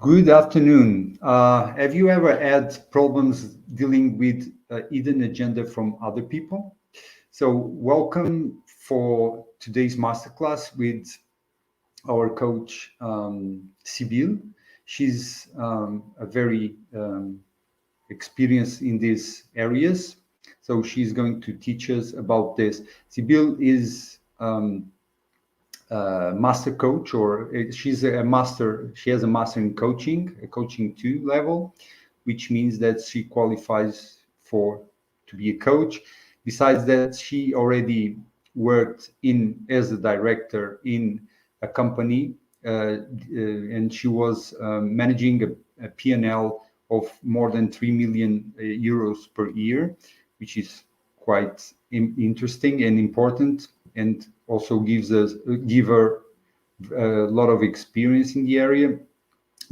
Good afternoon. Have you ever had problems dealing with hidden agenda from other people? So, welcome for today's masterclass with our coach, Sibyl. She's a very experienced in these areas. So, she's going to teach us about this. Sibyl is master coach, or she's a master. She has a master in coaching, a coaching two level, which means that she qualifies for to be a coach. Besides that, she already worked in as a director in a company, and she was managing a P&L of more than 3 million euros per year, which is quite interesting and important, and also give her a lot of experience in the area.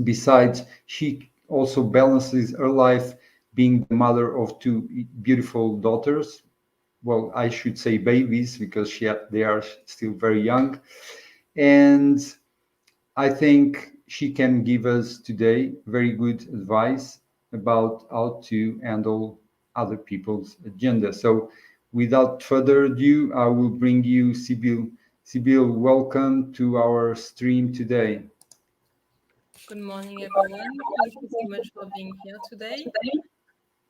Besides, she also balances her life being the mother of two beautiful daughters. Well, I should say babies because they are still very young. And I think she can give us today very good advice about how to handle other people's agenda. So, without further ado, I will bring you Sibyl. Sibyl, welcome to our stream today. Good morning, everyone. Thank you so much for being here today.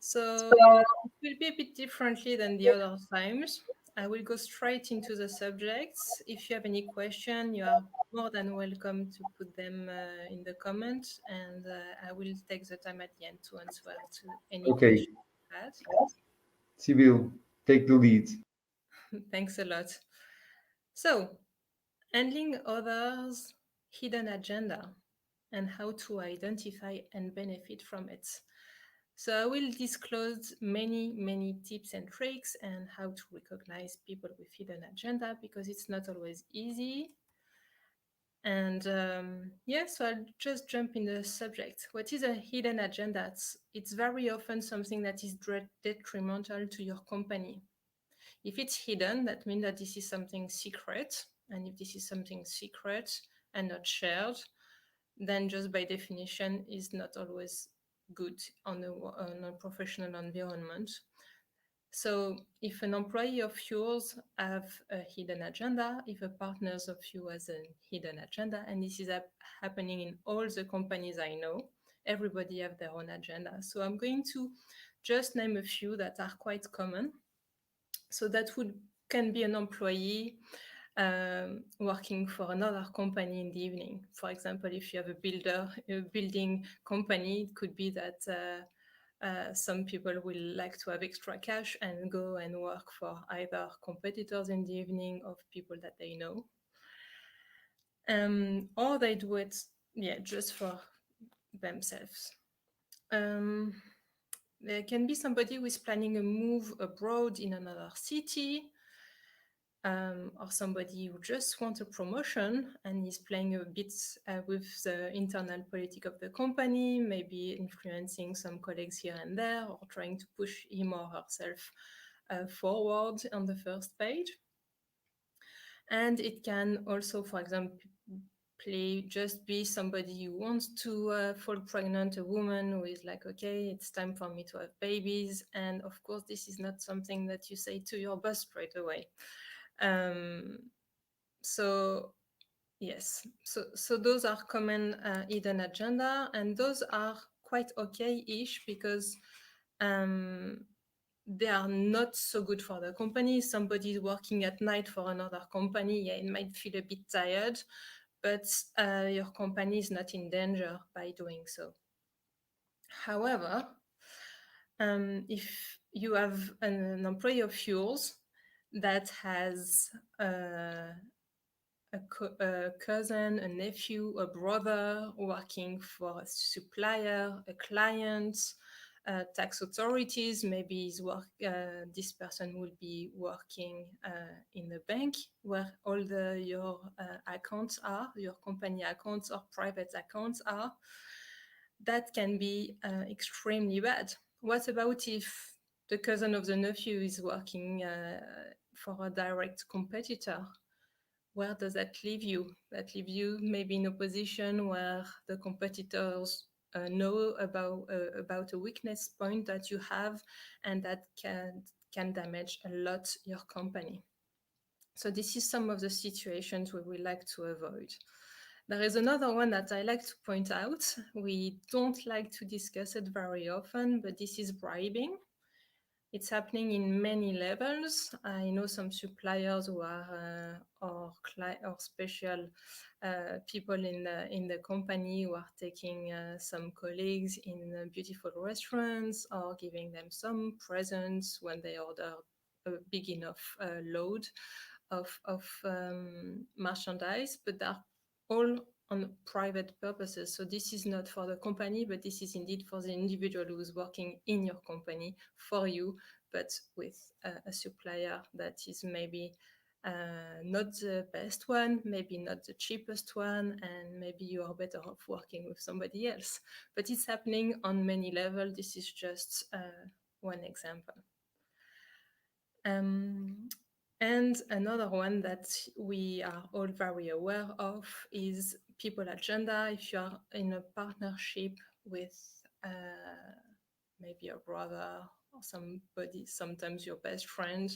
So, it will be a bit differently than the other times. I will go straight into the subjects. If you have any question, you are more than welcome to put them in the comments, and I will take the time at the end to answer to any Okay, question you had. Sibyl, take the lead. Thanks a lot. So, handling others' hidden agenda and how to identify and benefit from it. So I will disclose many tips and tricks and how to recognize people with hidden agenda because it's not always easy. And so I'll just jump in the subject. What is a hidden agenda? It's very often something that is detrimental to your company. If it's hidden, that means that this is something secret. And if this is something secret and not shared, then just by definition is not always good on a professional environment. So if an employee of yours have a hidden agenda, if a partners of you has a hidden agenda, and this is happening in all the companies I know, everybody have their own agenda. So I'm going to just name a few that are quite common. So that would can be an employee working for another company in the evening. For example, if you have a building company, it could be that some people will like to have extra cash and go and work for either competitors in the evening of people that they know, or they do it, just for themselves. Um, there can be somebody who is planning a move abroad in another city, or somebody who just wants a promotion and is playing a bit with the internal politic of the company, maybe influencing some colleagues here and there, or trying to push him or herself forward on the first page. And it can also, for example, just be somebody who wants to fall pregnant, a woman who is like, okay, it's time for me to have babies. And of course, this is not something that you say to your boss straight away. Um, so yes, so those are common hidden agenda, and those are quite okay-ish because um, they are not so good for the company. Somebody is working at night for another company, yeah, it might feel a bit tired, but your company is not in danger by doing so. However, if you have an employee of yours that has a cousin, a nephew, a brother working for a supplier, a client, tax authorities. Maybe this person will be working in a bank where all your accounts are, your company accounts or private accounts are. That can be extremely bad. What about if the cousin of the nephew is working for a direct competitor? where does that leave you? That leave you maybe in a position where the competitors know about a weakness point that you have, and that can damage a lot your company. So this is some of the situations where we like to avoid. There is another one that I like to point out. We don't like to discuss it very often, but this is bribing. It's happening in many levels. I know some suppliers who are or special people in the company who are taking some colleagues in beautiful restaurants or giving them some presents when they order a big enough load of merchandise, but they're all on private purposes. So this is not for the company, but this is indeed for the individual who is working in your company for you, but with a supplier that is maybe not the best one, maybe not the cheapest one, and maybe you are better off working with somebody else. But it's happening on many levels. This is just one example. And another one that we are all very aware of is people agenda. If you are in a partnership with maybe a brother or somebody, sometimes your best friend,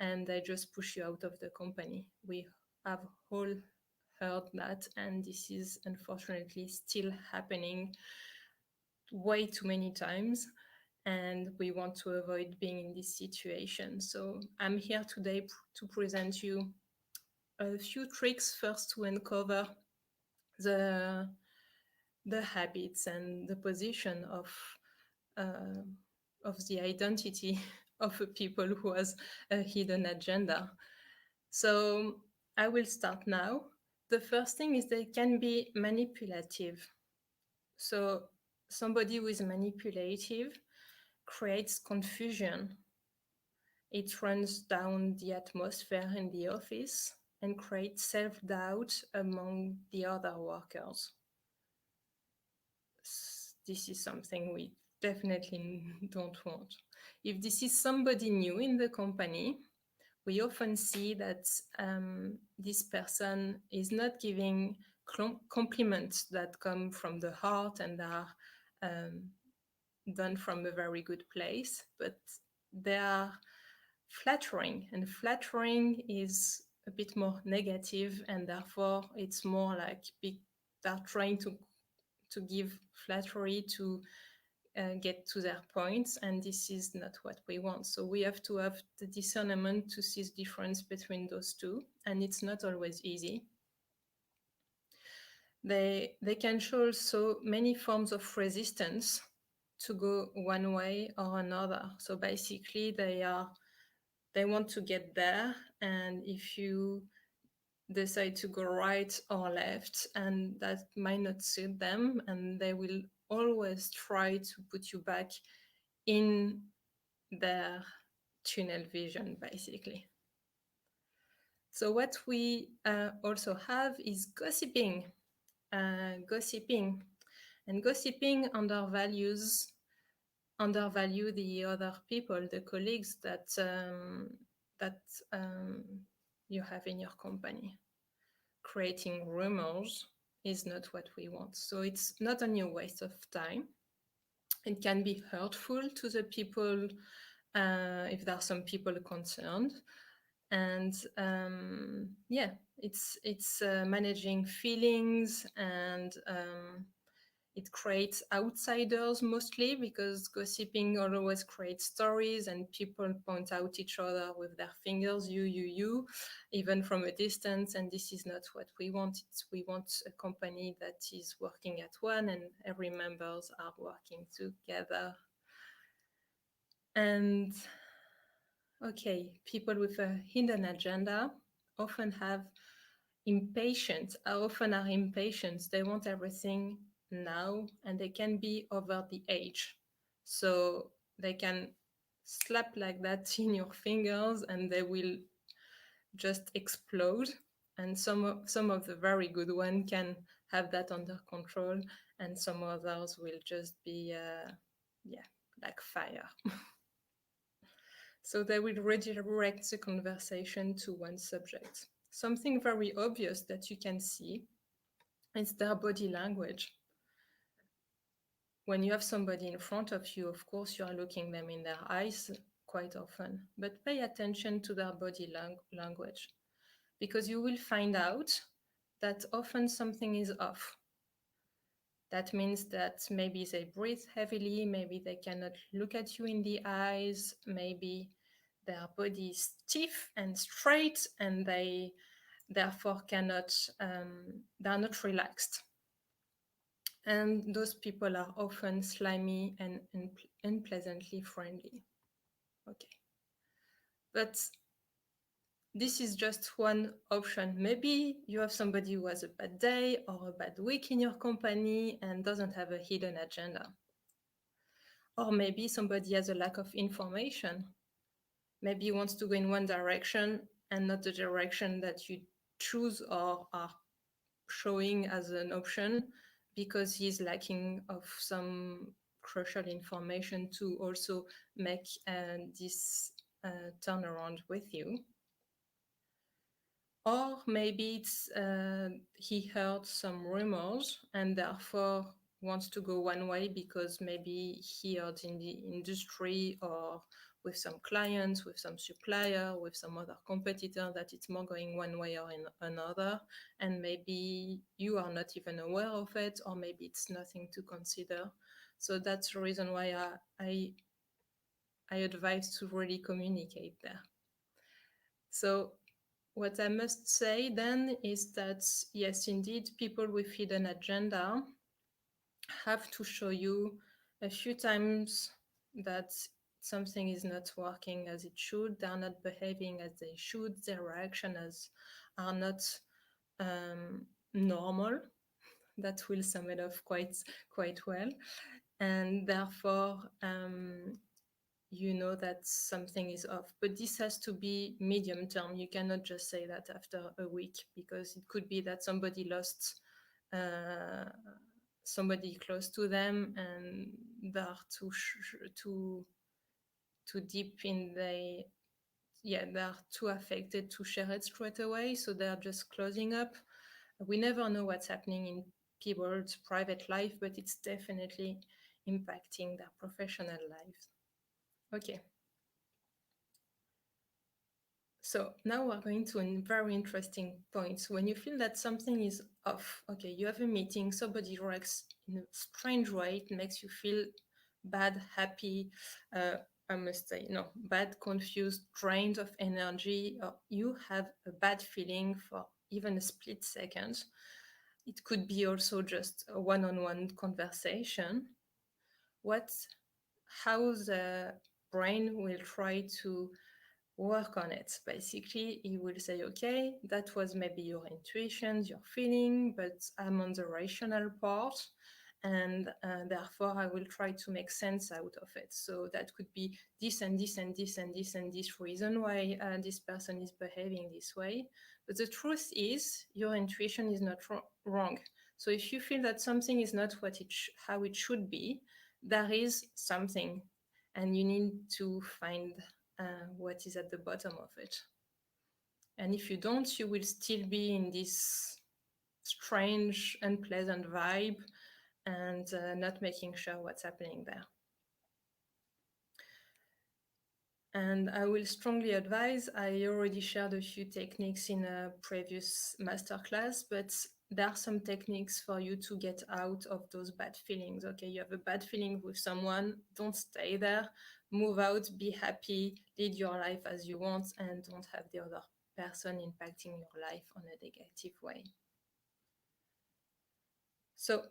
and they just push you out of the company. We have all heard that, and this is unfortunately still happening way too many times, and we want to avoid being in this situation. So I'm here today to present you a few tricks, first to uncover the habits and the position of the identity of a people who has a hidden agenda. So I will start now. The first thing is they can be manipulative. So somebody who is manipulative creates confusion. It runs down the atmosphere in the office and creates self-doubt among the other workers. This is something we definitely don't want. If this is somebody new in the company, we often see that this person is not giving compliments that come from the heart and are done from a very good place, but they are flattering, and flattering is a bit more negative, and therefore it's more like they're trying to give flattery to get to their points, and this is not what we want. So we have to have the discernment to see the difference between those two, and it's not always easy. They can show also many forms of resistance to go one way or another. So basically they want to get there, and if you decide to go right or left, and that might not suit them, and they will always try to put you back in their tunnel vision, basically. So what we also have is gossiping. And gossiping undervalue the other people, the colleagues that you have in your company. Creating rumors is not what we want. So it's not only a waste of time, it can be hurtful to the people if there are some people concerned. And it's managing feelings, and it creates outsiders mostly, because gossiping always creates stories and people point out each other with their fingers, you, even from a distance. And this is not what we want. We want a company that is working at one and every members are working together. And okay, people with a hidden agenda often have impatience, often are impatient. They want everything now, and they can be over the edge. So they can slap like that in your fingers and they will just explode. And some of the very good ones can have that under control, and some others will just be like fire. So they will redirect the conversation to one subject. something very obvious that you can see is their body language. When you have somebody in front of you, of course, you are looking them in their eyes quite often, but pay attention to their body language, because you will find out that often something is off. That means that maybe they breathe heavily, maybe they cannot look at you in the eyes, maybe their body is stiff and straight and they therefore they're not relaxed. And those people are often slimy and unpleasantly friendly. Okay. But this is just one option. Maybe you have somebody who has a bad day or a bad week in your company and doesn't have a hidden agenda. Or maybe somebody has a lack of information. Maybe he wants to go in one direction and not the direction that you choose or are showing as an option, because he's lacking of some crucial information to also make this turnaround with you. Or maybe it's he heard some rumors and therefore wants to go one way because maybe he heard in the industry or with some clients, with some supplier, with some other competitor that it's more going one way or in another, and maybe you are not even aware of it, or maybe it's nothing to consider. So that's the reason why I advise to really communicate there. So what I must say then is that, yes, indeed, people with hidden agenda have to show you a few times that something is not working as it should, they're not behaving as they should, their reactions are not normal. That will sum it up quite well. And therefore, you know that something is off. But this has to be medium term. You cannot just say that after a week, because it could be that somebody lost somebody close to them and they're too deep in they're too affected to share it straight away, so they're just closing up. We never know what's happening in people's private life, but it's definitely impacting their professional lives. Okay. So now we're going to a very interesting point. When you feel that something is off, okay, you have a meeting, somebody reacts in a strange way, it makes you feel bad, happy, I must say, no, bad, confused, drained of energy, or you have a bad feeling for even a split second. It could be also just a one-on-one conversation. How the brain will try to work on it. Basically, he will say, okay, that was maybe your intuition, your feeling, but I'm on the rational part, and therefore I will try to make sense out of it. So that could be this and this and this and this and this reason why this person is behaving this way. But the truth is, your intuition is not wrong. So if you feel that something is not how it should be, there is something, and you need to find what is at the bottom of it. And if you don't, you will still be in this strange, unpleasant vibe and not making sure what's happening there. And I will strongly advise, I already shared a few techniques in a previous masterclass, but there are some techniques for you to get out of those bad feelings. Okay, you have a bad feeling with someone, don't stay there, move out, be happy, lead your life as you want, and don't have the other person impacting your life on a negative way. So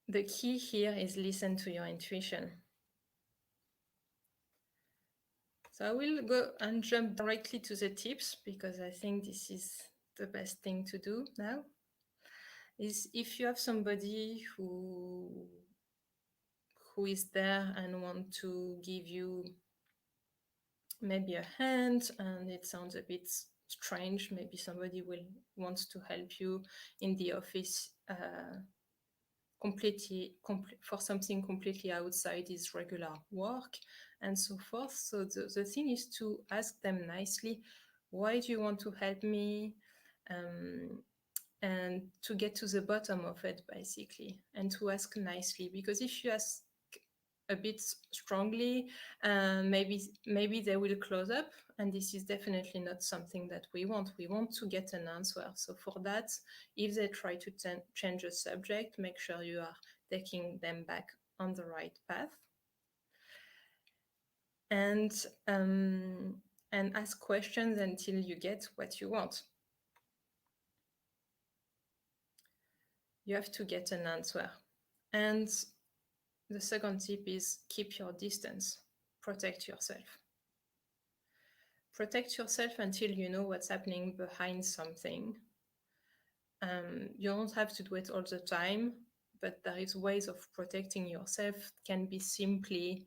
the key here is listen to your intuition. So I will go and jump directly to the tips, because I think this is the best thing to do now. Is if you have somebody who is there and want to give you maybe a hand, and it sounds a bit strange, maybe somebody wants to help you in the office for something completely outside his regular work and so forth. So the thing is to ask them nicely, Why do you want to help me? And to get to the bottom of it, basically, and to ask nicely. Because if you ask a bit strongly, maybe they will close up, and this is definitely not something that we want. We want to get an answer. So for that, if they try to change a subject, make sure you are taking them back on the right path. And ask questions until you get what you want. You have to get an answer. And the second tip is keep your distance. Protect yourself. Protect yourself until you know what's happening behind something. You don't have to do it all the time, but there is ways of protecting yourself. It can be simply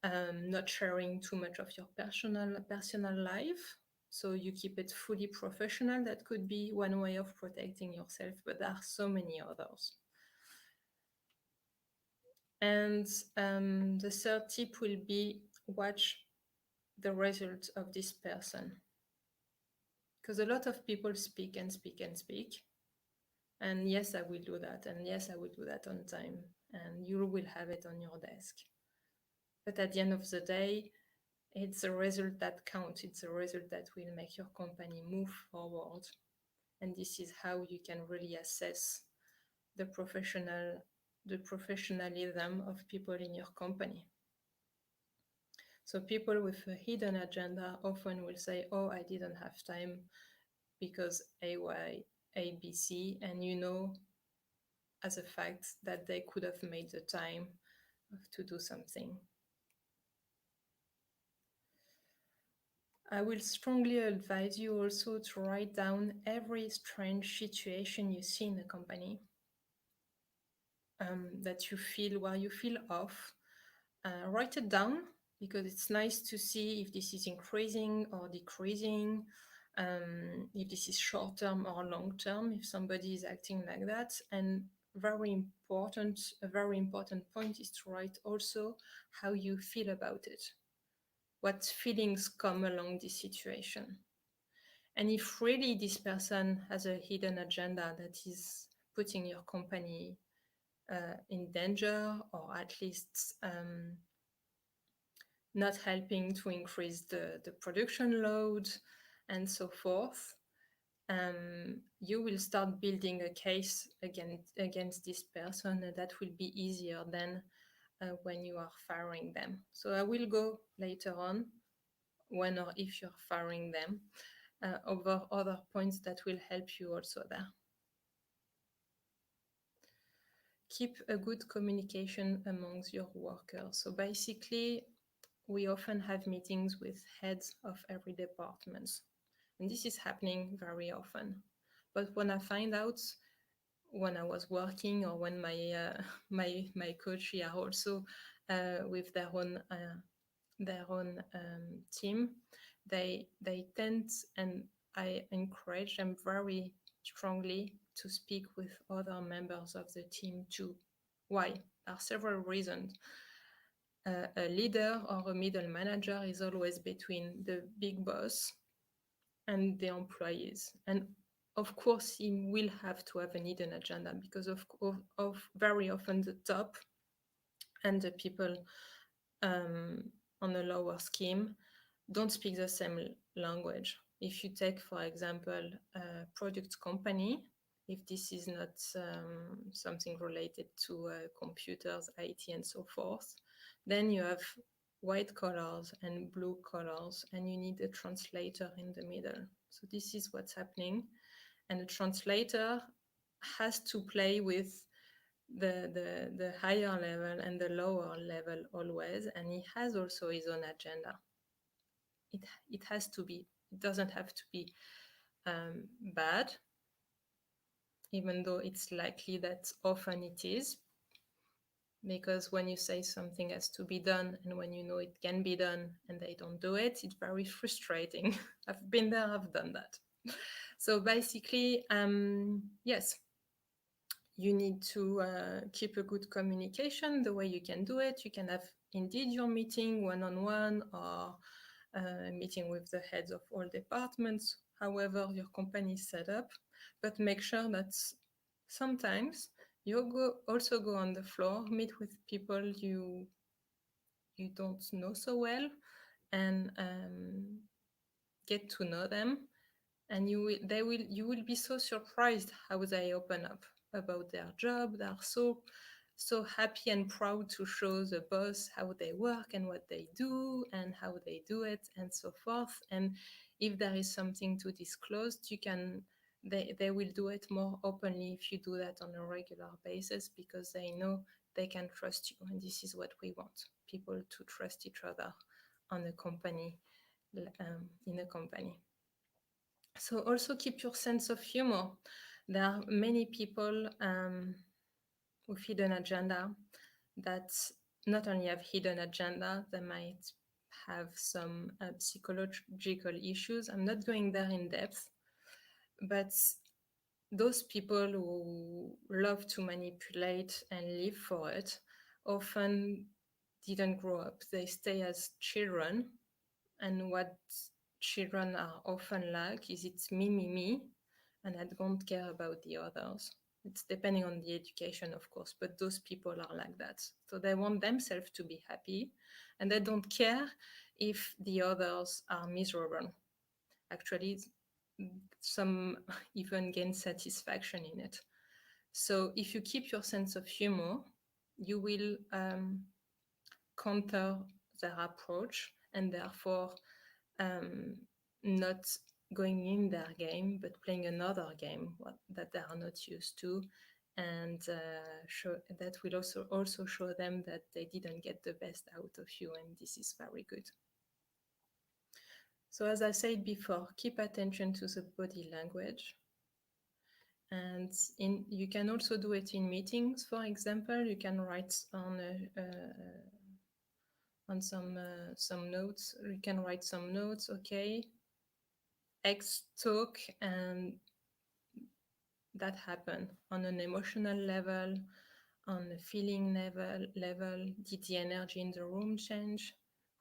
not sharing too much of your personal life, so you keep it fully professional. That could be one way of protecting yourself, but there are so many others. And the third tip will be watch the result of this person, because a lot of people speak and speak and speak, and yes, I will do that, and yes, I will do that on time, and you will have it on your desk. But at the end of the day, it's the result that counts. It's the result that will make your company move forward. And this is how you can really assess the professionalism of people in your company. So people with a hidden agenda often will say, oh, I didn't have time because AY, ABC, and you know as a fact that they could have made the time to do something. I will strongly advise you also to write down every strange situation you see in the company that you feel, where you feel off. Write it down, because it's nice to see if this is increasing or decreasing, if this is short term or long term, if somebody is acting like that. And a very important point is to write also how you feel about it. What feelings come along this situation? And if really this person has a hidden agenda that is putting your company in danger, or at least not helping to increase the production load and so forth, you will start building a case against this person, and that will be easier than when you are firing them. So I will go later on, when or if you're firing them, over other points that will help you also there. Keep a good communication amongst your workers. So basically, we often have meetings with heads of every department, and this is happening very often. But when I find out, when I was working, or when my coach here also with their own team, they tend, and I encourage them very strongly to speak with other members of the team too. Why? There are several reasons. A leader or a middle manager is always between the big boss and the employees, and of course he will have to have a hidden agenda, because of very often the top and the people on a lower scheme don't speak the same language. If you take, for example, a product company, if this is not something related to computers, IT, and so forth, then you have white collars and blue collars, and you need a translator in the middle. So this is what's happening. And the translator has to play with the higher level and the lower level always, and he has also his own agenda. It has to be, it doesn't have to be bad, even though it's likely that often it is, because when you say something has to be done, and when you know it can be done and they don't do it, it's very frustrating. I've been there, I've done that. So basically, yes, you need to keep a good communication. The way you can do it, you can have indeed your meeting one-on-one, or meeting with the heads of all departments, however your company is set up, but make sure that sometimes you also go on the floor, meet with people you don't know so well, and get to know them, and you will be so surprised how they open up about their job. They're so happy and proud to show the boss how they work and what they do and how they do it and so forth. And if there is something to disclose, they will do it more openly if you do that on a regular basis, because they know they can trust you. And this is what we want, people to trust each other on a company, in a company. So also keep your sense of humor. There are many people with hidden agenda that not only have hidden agenda, they might have some psychological issues. I'm not going there in depth, but those people who love to manipulate and live for it often didn't grow up. They stay as children, and what children are often like is it's me, and I don't care about the others. It's depending on the education, of course, but those people are like that. So they want themselves to be happy, and they don't care if the others are miserable. Actually, some even gain satisfaction in it. So if you keep your sense of humor, you will counter their approach, and therefore not going in their game, but playing another game that they are not used to, and that will also show them that they didn't get the best out of you, and this is very good. So as I said before, keep attention to the body language. And you can also do it in meetings. For example, you can write on some notes. You can write some notes. Okay, X talk, and that happened on an emotional level, on a feeling level. Did the energy in the room change?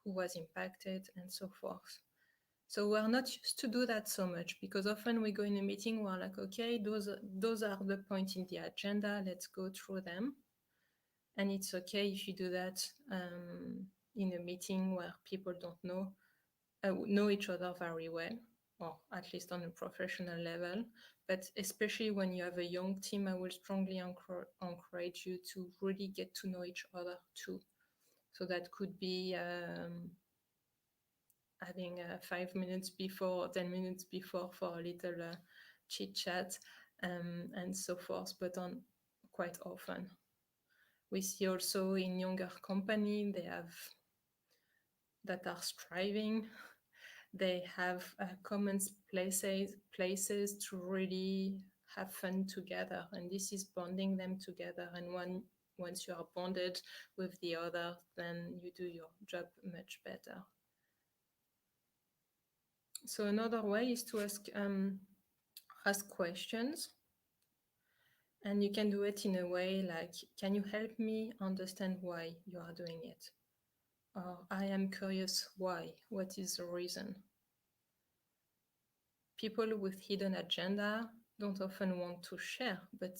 Who was impacted, and so forth. So we're not used to do that so much, because often we go in a meeting, we're like, okay, those are the points in the agenda, let's go through them. And it's okay if you do that in a meeting where people don't know each other very well, or at least on a professional level. But especially when you have a young team, I will strongly encourage you to really get to know each other too. So that could be having 5 minutes before, 10 minutes before for a little chit chat and so forth, but on quite often. We see also in younger company that are striving. They have common places to really have fun together, and this is bonding them together. And once you are bonded with the other, then you do your job much better. So another way is to ask questions, and you can do it in a way like, can you help me understand why you are doing it? Or I am curious why. What is the reason? People with hidden agenda don't often want to share, but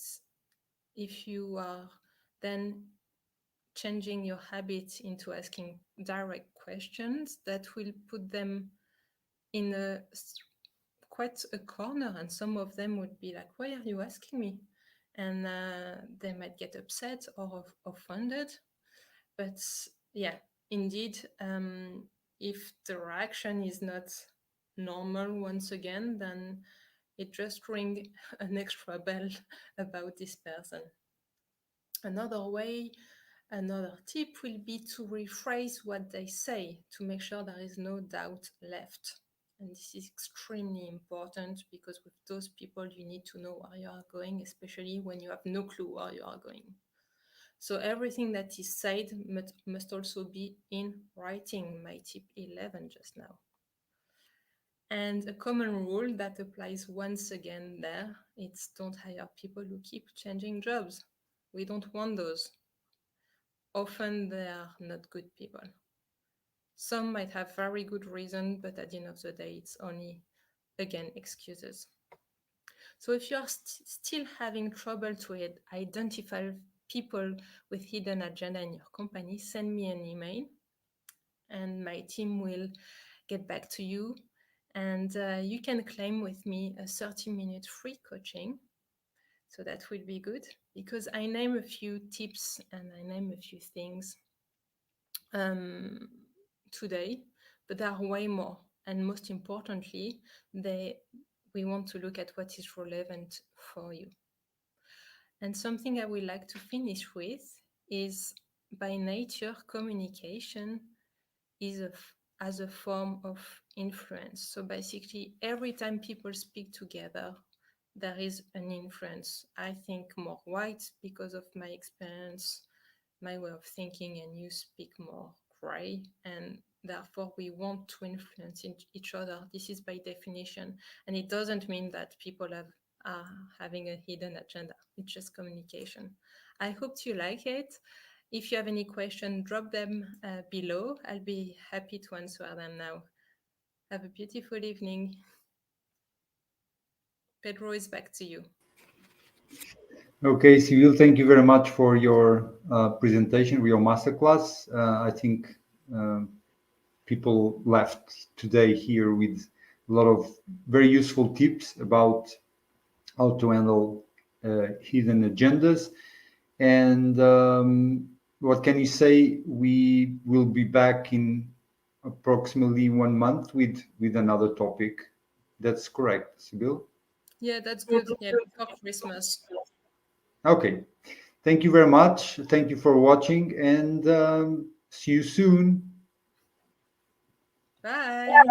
if you are then changing your habit into asking direct questions, that will put them in quite a corner, and some of them would be like, why are you asking me? And they might get upset or offended. But yeah, indeed, if the reaction is not normal once again, then it just rings an extra bell about this person. Another tip will be to rephrase what they say to make sure there is no doubt left. And this is extremely important, because with those people, you need to know where you are going, especially when you have no clue where you are going. So everything that is said must also be in writing, my tip 11 just now. And a common rule that applies once again there, it's don't hire people who keep changing jobs. We don't want those. Often they are not good people. Some might have very good reason, but at the end of the day, it's only, again, excuses. So if you're still having trouble to identify people with hidden agenda in your company, send me an email and my team will get back to you. And you can claim with me a 30-minute free coaching. So that will be good, because I name a few tips and I name a few things today, but there are way more. And most importantly, we want to look at what is relevant for you. And something I would like to finish with is, by nature, communication is as a form of influence. So basically, every time people speak together, there is an influence. I think more white because of my experience, my way of thinking, and you speak more gray, and therefore we want to influence each other. This is by definition, and it doesn't mean that people are having a hidden agenda. It's just communication. I hope you like it. If you have any questions, drop them below. I'll be happy to answer them now. Have a beautiful evening. Pedro, is back to you. Okay, Cyril, thank you very much for your presentation, your masterclass. I think people left today here with a lot of very useful tips about how to handle hidden agendas. And what can you say? We will be back in approximately 1 month with another topic. That's correct, Sibyl? Yeah, that's good. Yeah, before Christmas. Okay. Thank you very much. Thank you for watching, and see you soon. Bye.